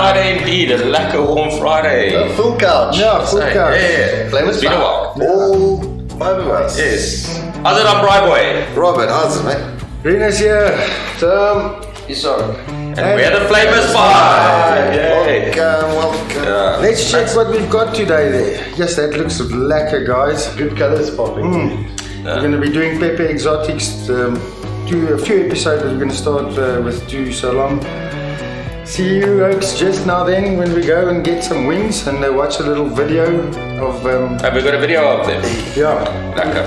Friday indeed, a lekker warm Friday. A full couch. Yeah, full couch. Yeah, Flavors it's been a while. All five of us. Yes. How's it up, Boy? Robert, how's it, mate? Rena's here. Tom. Isaac. And we're the Flavors 5. Yay. Welcome. Let's check what we've got today there. Yes, that looks lekker, guys. Good colours popping. We're going to be doing PepperXotics. A few episodes. We're going to start with two so long. See you folks just now then when we go and get some wings and watch a little video of Have we got a video of them? yeah. Lekker.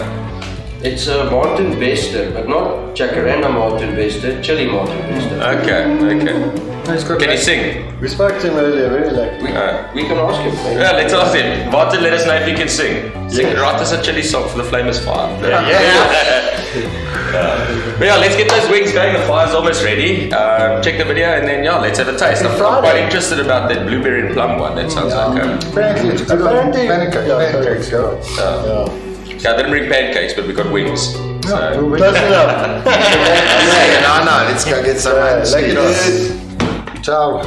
It's Martin Bester, but not Jacaranda Martin Bester, Chili Martin Bester. Okay. He's got Can he sing? We spoke to him earlier, very lucky. We can ask him. Maybe. Yeah, let's ask him. Martin, let us know if he can sing. Sing, write us a chili song for the Flamers 5. But yeah, let's get those wings going. The fire's almost ready. Check the video and then let's have a taste. I'm quite interested about that blueberry and plum one. That sounds like Apparently it's good on pancakes. I didn't bring pancakes, but we got wings. So. Close enough. No, let's go get some. Ciao.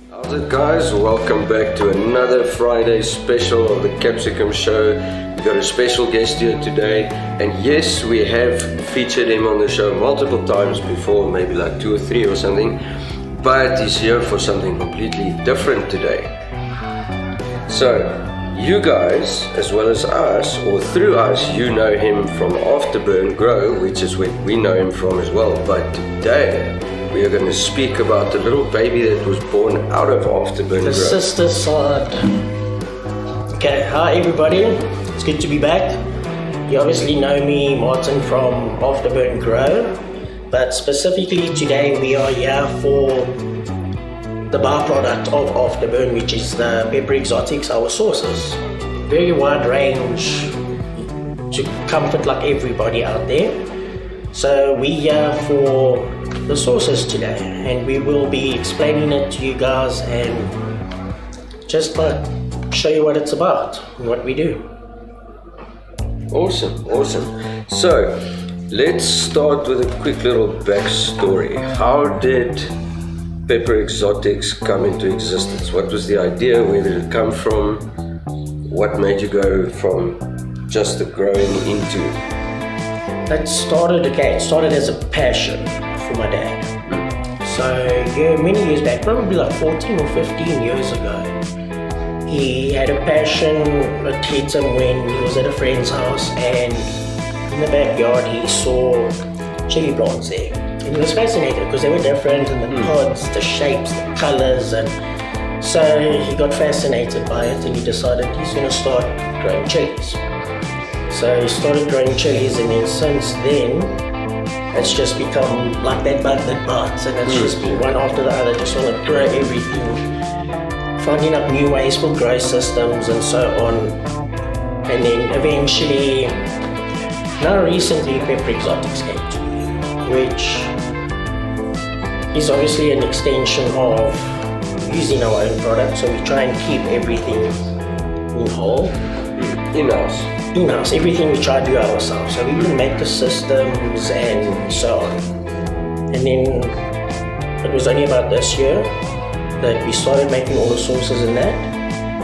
How's it, guys? Welcome back to another Friday special of the Capsicum Show. We've got a special guest here today, and yes, we have featured him on the show multiple times before, maybe like 2 or 3 or something, but he's here for something completely different today. So, you guys, as well as us, or through us, you know him from Afterburn Grow, which is where we know him from as well, but today we are going to speak about the little baby that was born out of Afterburn The Grow. sister side. Okay, hi everybody. It's good to be back. You obviously know me, Martin, from Afterburn Grow, but specifically today we are here for the byproduct of Afterburn, which is the PepperXotics, our sauces. Very wide range to comfort like everybody out there. So we are for the sauces today, and we will be explaining it to you guys and just show you what it's about and what we do. Awesome. So, let's start with a quick little backstory. How did PepperXotics come into existence? What was the idea? Where did it come from? What made you go from just the growing into? It started as a passion for my dad. So many years back, probably like 14 or 15 years ago, he had a passion. It hit him when he was at a friend's house, and in the backyard he saw chili plants there. And he was fascinated because they were different, and the pods, the shapes, the colors, and so he got fascinated by it, and he decided he's going to start growing chilies. So he started growing chilies, and then since then it's just become like that bug that bites, and it's just been one after the other, just want to grow everything, finding up new ways for grow systems and so on. And then eventually, now recently PepperXotics came to me, which is obviously an extension of using our own product, so we try and keep everything in whole. In-house, everything we try to do ourselves. So we even make the systems and so on. And then it was only about this year that we started making all the sauces in that.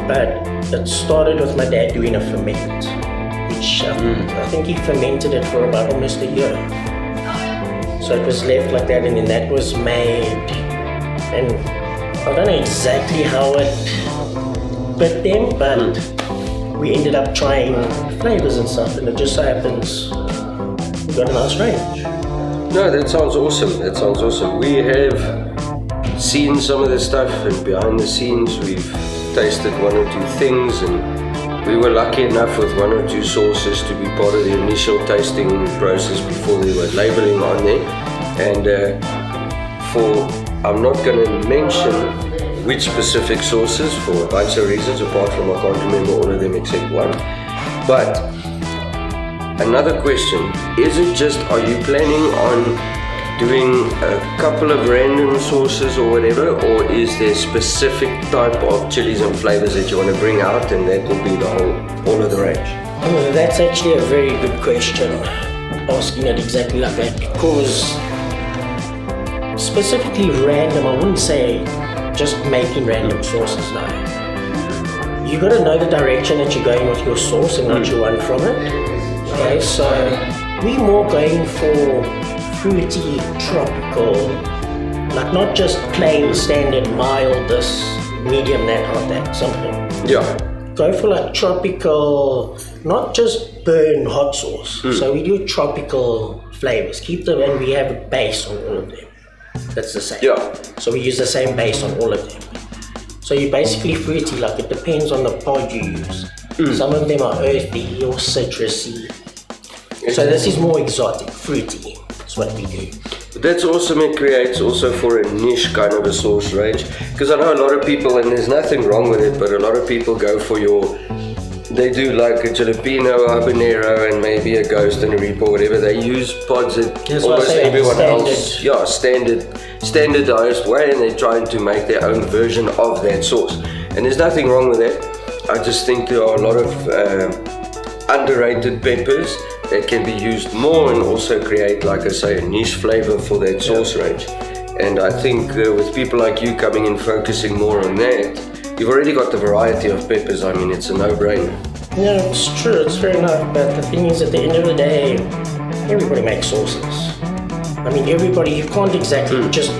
But it started with my dad doing a ferment, which I think he fermented it for about almost a year. So it was left like that, and then that was made. And I don't know exactly how it bit them, but we ended up trying flavors and stuff, and it just so happens we got a nice range. No, that sounds awesome. We have seen some of the stuff, and behind the scenes we've tasted 1 or 2 things, and we were lucky enough with 1 or 2 sauces to be part of the initial tasting process before they were labeling on there. And I'm not going to mention which specific sauces for a bunch of reasons, apart from I can't remember all of them except one. But another question, are you planning on doing a couple of random sauces or whatever, or is there specific type of chilies and flavors that you want to bring out, and that will be all of the range? That's actually a very good question, asking it exactly like that, because specifically random, I wouldn't say just making random sauces, no. You got to know the direction that you're going with your sauce and what you want from it. Okay, so we're more going for fruity, tropical, like not just plain standard mild, this medium, that, hot, that, something. Yeah. Go for like tropical, not just burn hot sauce. So we do tropical flavors. Keep them, and we have a base on all of them. That's the same. Yeah. So we use the same base on all of them. So you're basically fruity, like it depends on the pod you use. Some of them are earthy or citrusy. So this is more exotic, fruity. That's what we do. That's awesome. It creates also for a niche kind of a sauce range, because I know a lot of people, and there's nothing wrong with it, but a lot of people go for they do like a jalapeno, habanero, and maybe a ghost and a reaper, whatever. They use pods that That's what I almost say, everyone else, standard. standardized way, and they're trying to make their own version of that sauce. And there's nothing wrong with that. I just think there are a lot of underrated peppers that can be used more and also create, like I say, a niche flavor for that sauce range. And I think with people like you coming in focusing more on that, you've already got the variety of peppers. I mean, it's a no-brainer. Yeah, it's true, it's fair enough, but the thing is, at the end of the day, everybody makes sauces. I mean, everybody, you can't exactly just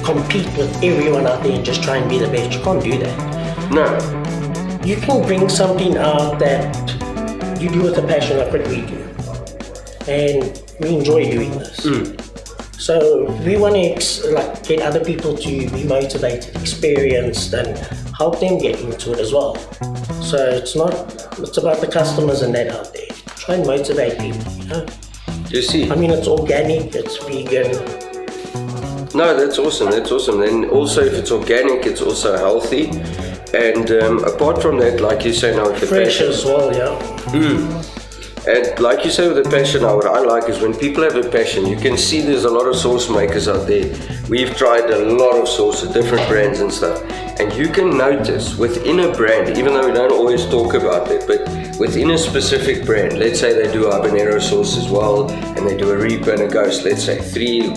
compete with everyone out there and just try and be the best. You can't do that. No. You can bring something out that you do with a passion, like what we do. And we enjoy doing this. So we want to get other people to be motivated, experienced, and help them get into it as well. So it's about the customers and that out there. Try and motivate people, you know. You see. I mean, it's organic, it's vegan. No, that's awesome. That's awesome. And also, if it's organic, it's also healthy. And apart from that, like you say now, with the Fresh passion, as well, yeah. And like you say with the passion, now what I like is when people have a passion, you can see there's a lot of sauce makers out there. We've tried a lot of sauces, different brands and stuff. And you can notice within a brand, even though we don't always talk about it, but within a specific brand, let's say they do a habanero sauce as well, and they do a reaper and a ghost, let's say 3,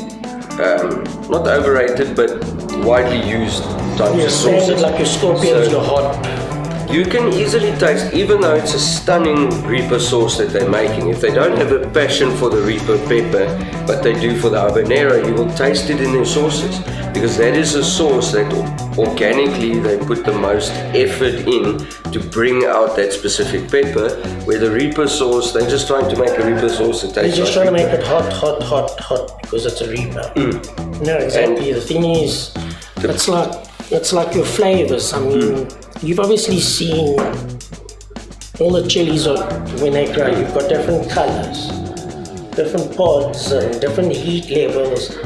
not overrated, but widely used types of sauces. Standard, like your scorpions, your hot. You can easily taste, even though it's a stunning Reaper sauce that they're making, if they don't have a passion for the Reaper pepper, but they do for the habanero, you will taste it in their sauces. Because that is a sauce that organically they put the most effort in to bring out that specific pepper, where the Reaper sauce, they're just trying to make a Reaper sauce that tastes They're just like trying to Reaper. make it hot, because it's a Reaper. No, exactly. And the thing is, it's like your flavors. I mean, you've obviously seen all the chilies when they grow. You've got different colors, different pods, and different heat levels.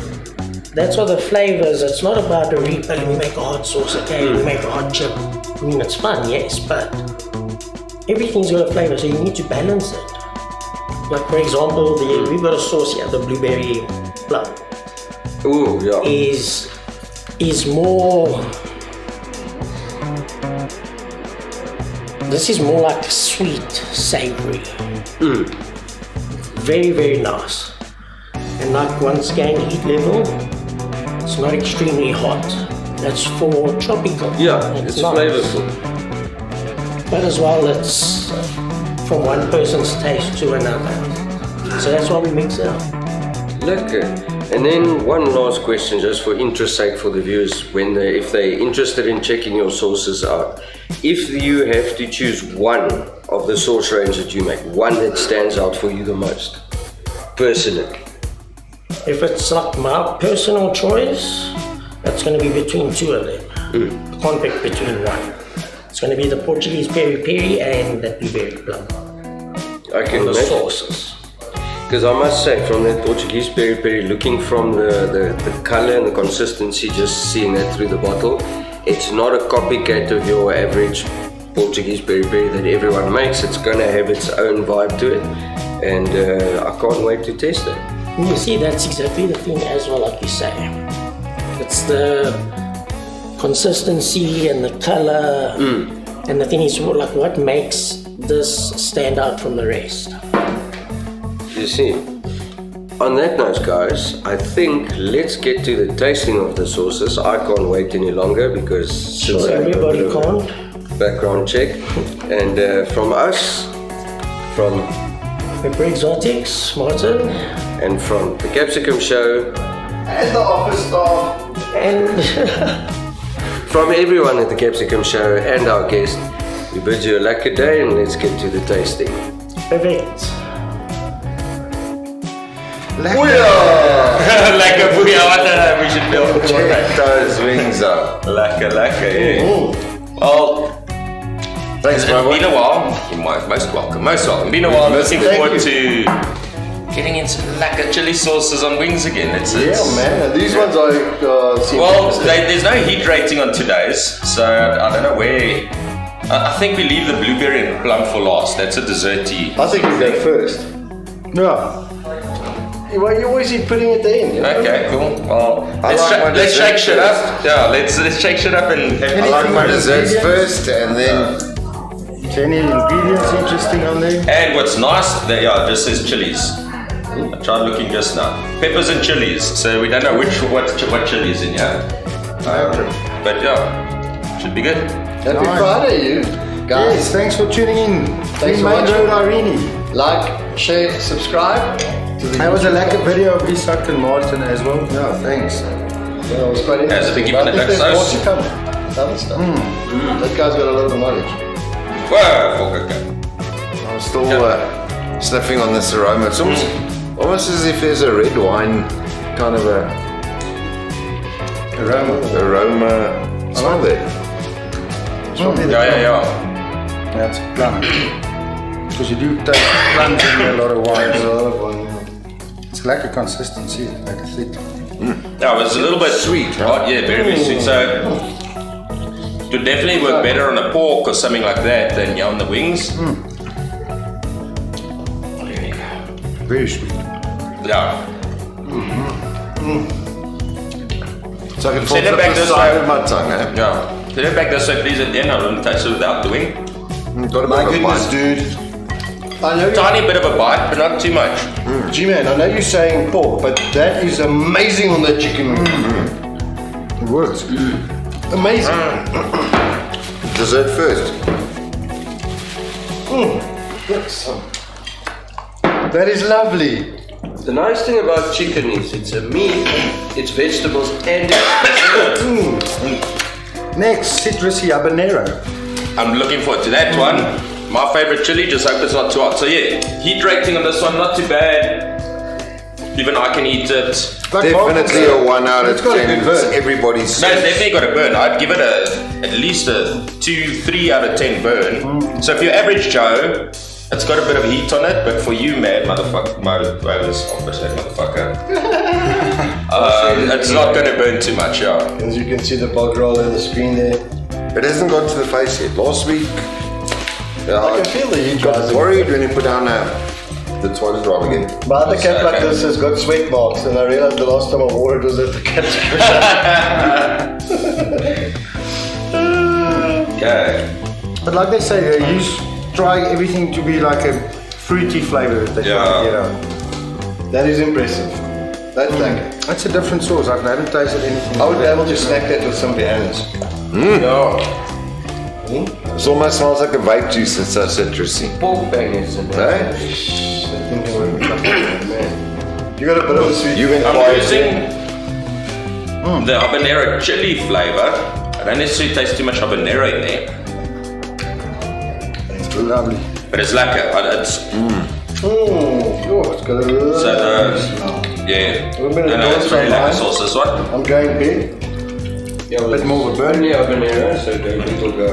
That's what the flavors. It's not about a Reaper. We make a hot sauce, okay? We make a hot chip. I mean, it's fun, yes, but everything's got a flavor, so you need to balance it. Like for example, we've got a sauce here, the blueberry plum. Ooh, yeah. Is more. This is more like sweet, savory. Very, very nice. And like once again, heat level, it's not extremely hot. That's for tropical. Yeah, it's nice. flavorful. But as well, it's from one person's taste to another. So that's why we mix it up. Okay. And then one last question, just for interest sake for the viewers, if they're interested in checking your sauces out. If you have to choose one of the sauce range that you make, one that stands out for you the most, personally. If it's like my personal choice, that's going to be between two of them. I can't pick between one. It's going to be the Portuguese peri peri and the blueberry plum. I can The imagine. sauces. Because I must say, from that Portuguese peri peri, looking from the color and the consistency, just seeing that through the bottle, it's not a copycat of your average Portuguese peri peri that everyone makes. It's going to have its own vibe to it, and I can't wait to test that. And you see, that's exactly the thing as well, like you say. It's the consistency and the color. And the thing is, like, what makes this stand out from the rest? You see, on that note, guys, I think let's get to the tasting of the sauces. I can't wait any longer because since Sure, I everybody got a can't. background check, and from us, from PepperXotics, Martin, and from the Capsicum Show, And the office staff. and from everyone at the Capsicum Show and our guest, we bid you a lucky day, and let's get to the tasting. perfect. Lekker booyah, what we should build. Check those wings out. Lekker, yeah. Well, Thanks, it's my boy. been a while. You're most welcome, most welcome. Been a while. Looking Thank forward you. to getting into lekker chili sauces on wings again. It's man. These ones are. Well, there's no heat rating on today's, so I don't know where. I think we leave the blueberry and plum for last. That's a desserty. I think you go first. Yeah. Well, you always eat pudding at the end. You know? Okay, cool. Well, I like my let's shake dessert shit up. Yeah, let's shake shit up and have I like my desserts ingredients? first and then Any ingredients interesting on there? And what's nice, that it just says chilies. I tried looking just now. Peppers and chilies, so we don't know what chilies in here. But yeah, should be good. Happy Nice. Friday, you guys. Yes, thanks for tuning in. Thanks Green for Main watching. Road, Irene. Like, share, subscribe. To the That was a YouTube lekker video of Isak and Martin as well. Yeah, thanks. channel. Yeah, it was quite As a interesting. big But I fan of think duck there's more sauce. to come. Other stuff. That guy's got a lot of knowledge. Whoa, okay. I'm still sniffing on this aroma. It's almost as if there's a red wine kind of a aroma. Smell that. Yeah. That's plum. Because you do take plums in a lot of wine. There's a lot of one. It's like a consistency, like a thick. Yeah, it was a little bit Sweet, huh? Oh, yeah, very, very sweet. So it would definitely work better on a pork or something like that than on the wings. Very sweet. Yeah. So I can Send force it up back the this side way. of my tongue, eh? Yeah. Send it back this way, please, at the end. I wouldn't taste it without the wing. Got a My bit of a goodness, bite. dude. I know Tiny bit of a bite, but not too much. G-Man, I know you're saying pork, but that is amazing on that chicken wing. It works. Amazing. Dessert first. That is lovely. The nice thing about chicken is it's a meat, it's vegetables, and it's Next, citrusy habanero. I'm looking forward to that one. My favorite chili, just hope it's not too hot. So yeah, heat rating on this one, not too bad. Even I can eat it. Definitely a 1 out of It's got a 10. good burn. It's everybody's. No, it's definitely got a burn. I'd give it at least a 2-3 out of 10 burn. So if you're average Joe, it's got a bit of heat on it, but for you, mad motherfucker, it's not going to burn too much, yeah. As you can see the bog roll on the screen there. It hasn't got to the face yet. Last week, I can feel the heat I was rising. worried when you put down the toilet roll again. My other cat like Okay. this has got sweat marks, and I realized the last time I wore it was at the cat's Okay. But like they say, they try everything to be like a fruity flavor that they try to get out. That is impressive. That's lekker. That's a different sauce. I haven't tasted anything. I would be able to snack that with some bananas. It almost smells like a vape juice. It's so citrusy. pork bangers in there. Eh? You got a bit of a sweet. You went I'm quiet. using the habanero chili flavor. I don't necessarily taste too much habanero in there, Lovely. but it's lekker. It's It's got a little so A yeah. little bit of No, it's toast very on lekker mine. sauce. This one. I'm going big. Yeah, well, Bit more of a burn. only habanero, so don't people go.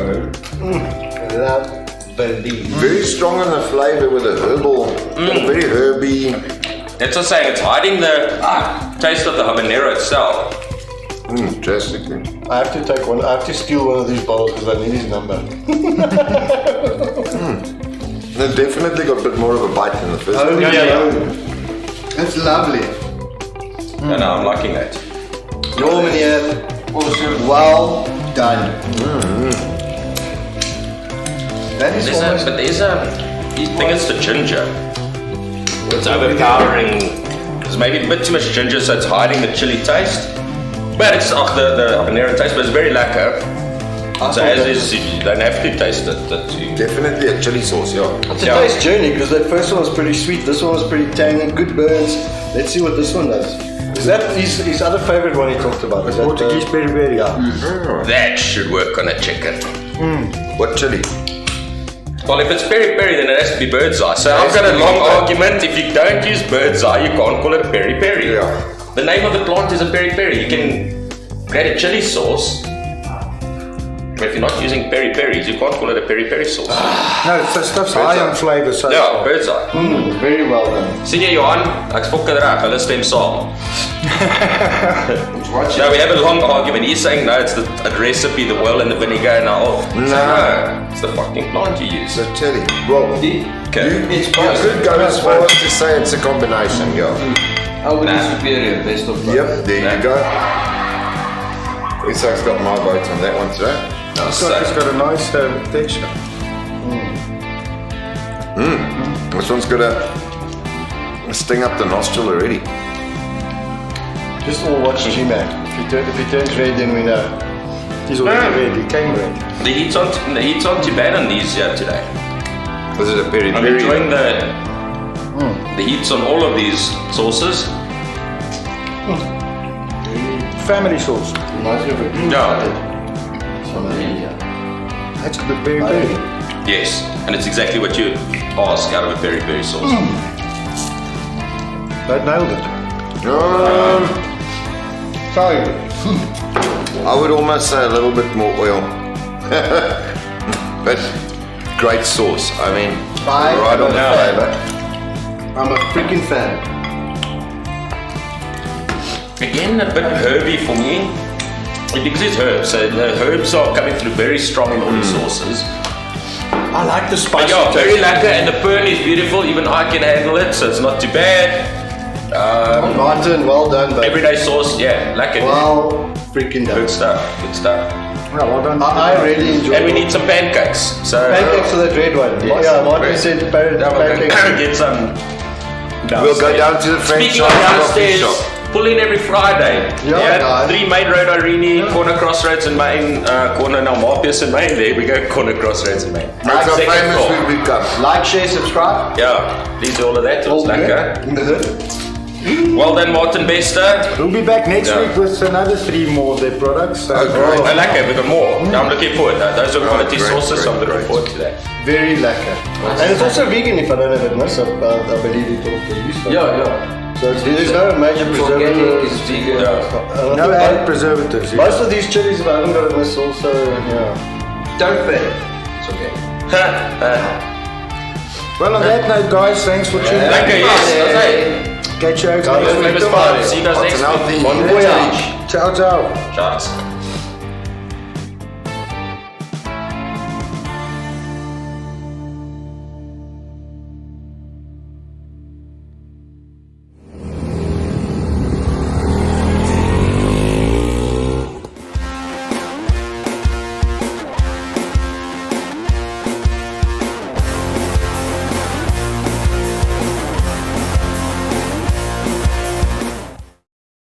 Lovely. Very strong on the flavor with a herbal, very herby. That's what I'm saying. It's hiding the taste of the habanero itself. Drastically. I have to take one. I have to steal one of these bottles because I need his number. They've definitely got a bit more of a bite than the first one. It's lovely. And now I'm liking that. Norman here. Awesome. Well done. That is almost... I think it's the ginger. It's overpowering. There's maybe a bit too much ginger, so it's hiding the chili taste. But it's off the habanero taste, but it's very lacquer. So as is, you don't have to taste it. Definitely a chili sauce, yeah. It's a taste journey because that first one was pretty sweet. This one was pretty tangy, good burns. Let's see what this one does. Is that his other favorite one he talked about? Is that Portuguese peri peri. Yeah. That should work on a chicken. What chili? Well, if it's peri peri, then it has to be bird's eye. So I've got a long argument. If you don't use bird's eye, you can't call it peri peri. Yeah. The name of the plant is a peri peri. You can create a chili sauce. But if you're not using peri peris, you can't call it a peri peri sauce. No, so stuff's high on flavour. So Ja, bird's eye. Very well done. Sien jy Johan? Ek's fokker reg, hulle stem saam. No, we have a long argument. He's saying no, it's the recipe, the oil and the vinegar and all. No, it's the fucking plant you use. The chili. Well, Okay. you could go as far as to say it's a combination, yeah. Albany superior, best of both. Yep, there you go. Isaac's got my vote on that one today. it's got a nice texture. This one's got a sting up the nostril already. Just all watch G-Man. If he turns red, then we know. He's already red, he came red. The heat's not too bad on these here today. Is it a peri I'm peri? enjoying the heats on all of these sauces. Family sauce. Reminds me of a Yeah. That's the peri peri. Yes, and it's exactly what you ask out of a peri peri sauce. That nailed it. Sorry. I would almost say a little bit more oil. But great sauce. I mean, right on the flavour. I'm a freaking fan. Again, a bit herby for me. Because it's herbs, so the herbs are coming through very strong in all these sauces. I like the But spice. yeah, very lacquer, and the pearl is beautiful. Even I can handle it, so it's not too bad. Martin, well done, but Everyday sauce, yeah, lacquer. well freaking done. Good stuff, good stuff. Yeah, well done. I really enjoy And we it. need some pancakes. So Pancakes for that red one. Yes. Yeah, Martin Great. said Now we'll pancakes. get some. We'll go down to the French Speaking of coffee downstairs, shop. pull in every Friday. Yeah, guys. 3 Main Road, Irene, corner Crossroads in Main, corner now Marpius in Main. There we go, corner Crossroads in Main. That's how Second famous floor. we've become. Like, share, subscribe. Yeah, please do all of that. It was All lacquer. good. In the hood. Well done, Martin Bester. We'll be back next Yeah. week with another 3 more of their products. So Oh, great. I like it, we got more. I'm looking forward. Those are quality great, sauces, so I'm great, looking great. forward to that. Very lacquer. And it's also vegan if I don't have it myself. I believe it all for you. So. Yeah. So there's no major It's organic, preservatives. it's vegan. Yeah. no added preservatives. Most of these chilies, if I haven't got it, is also, yeah. Don't pay. It's okay. Well, on that note, guys, thanks for tuning in. Lacquer, yes. Catch you out That's next famous week. five. See you guys What's next an week. healthy? Bon voyage. Ciao, ciao. Ciao.